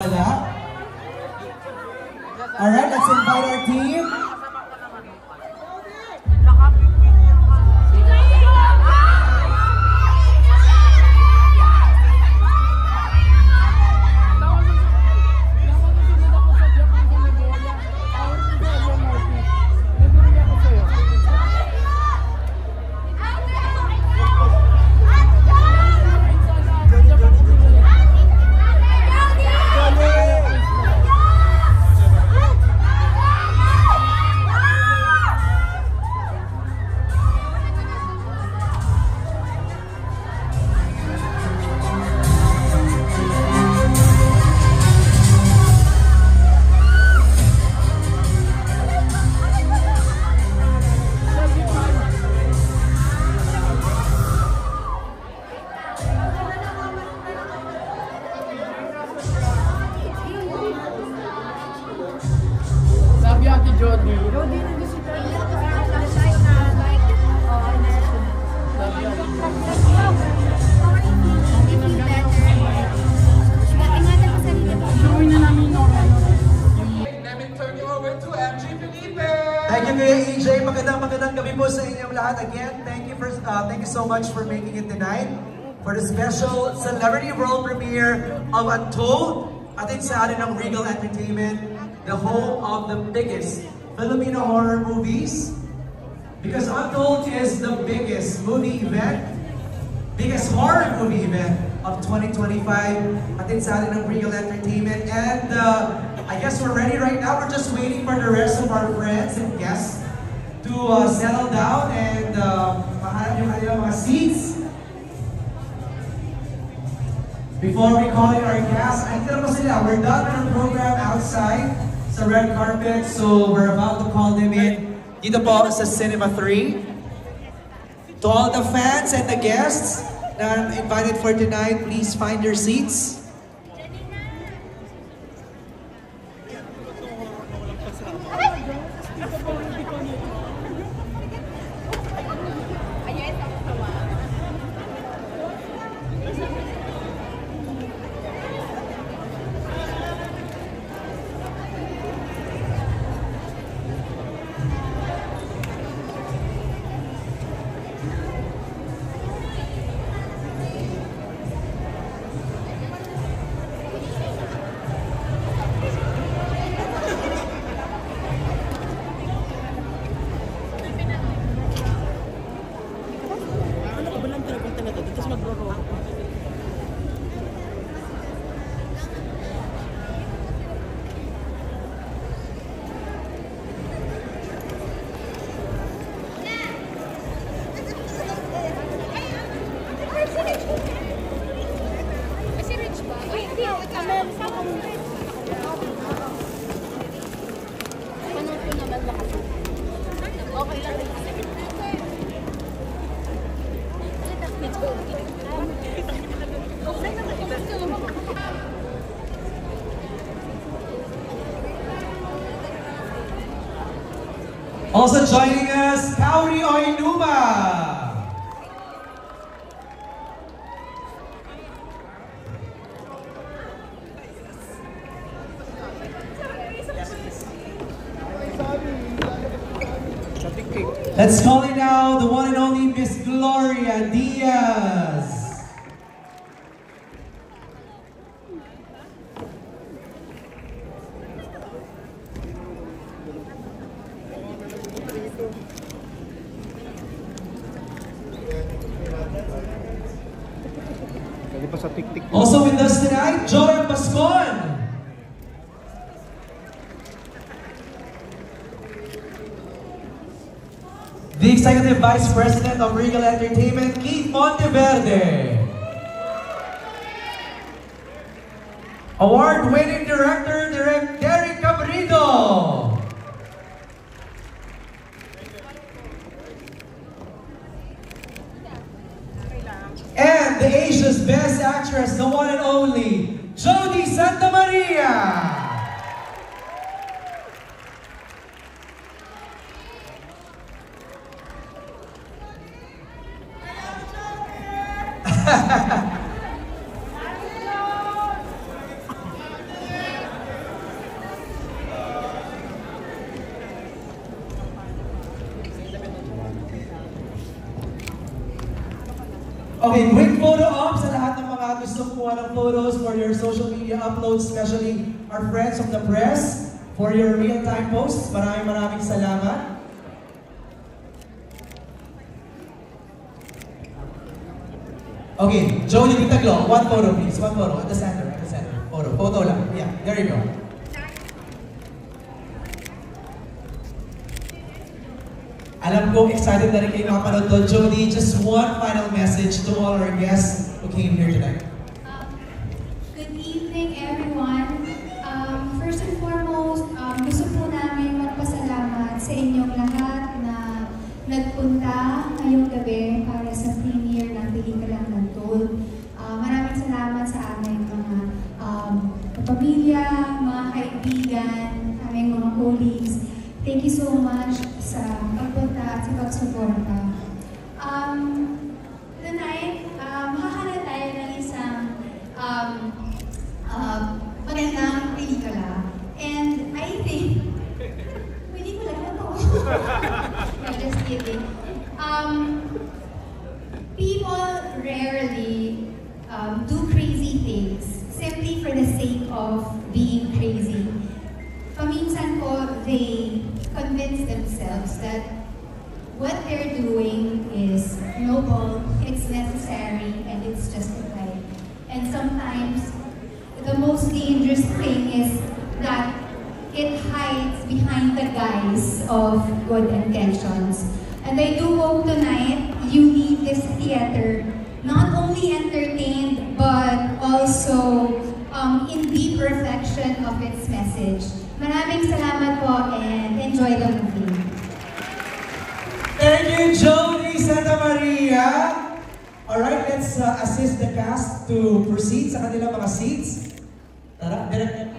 Alright, let's invite our team. Thank you, Kuya EJ. Magandang gabi po sa inyong lahat. Again, thank you so much for making it tonight for the special celebrity world premiere of Untold. Atin sa atin ng Regal Entertainment, the home of the biggest Filipino horror movies. Because Untold is the biggest movie event, biggest horror movie event of 2025. Atin sa atin ng Regal Entertainment. And I guess we're ready right now. We're just waiting for the rest of our friends and guests to settle down and mahanap yung kanilang mga seats. Before we call in our guests, I think we're done with the program outside sa red carpet, so we're about to call them in dito po sa Cinema 3. To all the fans and the guests that are invited for tonight, please find your seats. Also joining us, Kauri Oinuma. Let's call in now the one and only Miss Gloria Diaz. Also with us tonight, Joy Pascon. The Executive Vice President of Regal Entertainment, Keith Monteverde. Award-winning Director, Derek Cabrido. And the Asia's Best Actress, the one and only, Jody Santa Maria. Okay, quick photo op sa lahat ng mga gusto kumuha ng photos for your social media uploads, especially our friends of the press, for your real-time posts. Maraming salamat. Okay, Jody Bitaglo, one photo please. One photo at the center, Photo lang. Yeah, there you go. Alam ko, excited na rin kayo makapanood doon. Jody, just one final message to all our guests who came here tonight. Good evening, everyone. First and foremost, gusto po namin magpasalamat sa inyong lahat na nagpunta ngayong gabi para sa premiere ng pelikulang Untold. Maraming salamat sa aming mga pamilya, mga kaibigan, aming mga colleagues. Thank you so much sa pagpunta at sa pagsuporta. Tonight, makakala tayo ng isang magandang pelikula. And I think, pelikula na to. I'm just kidding. People rarely do crazy things simply for the sake of being crazy. Paminsan po, they convince themselves that what they're doing is noble, it's necessary, and it's justified. And sometimes, the most dangerous thing is that it hides behind the guise of good intentions. And I do hope tonight you leave this theater not only entertained, but also in deep reflection of its message. Maraming salamat po and enjoy the movie. Thank you, Jody Santa Maria. Alright, let's assist the cast to proceed sa kanilang mga seats. Tara, direct.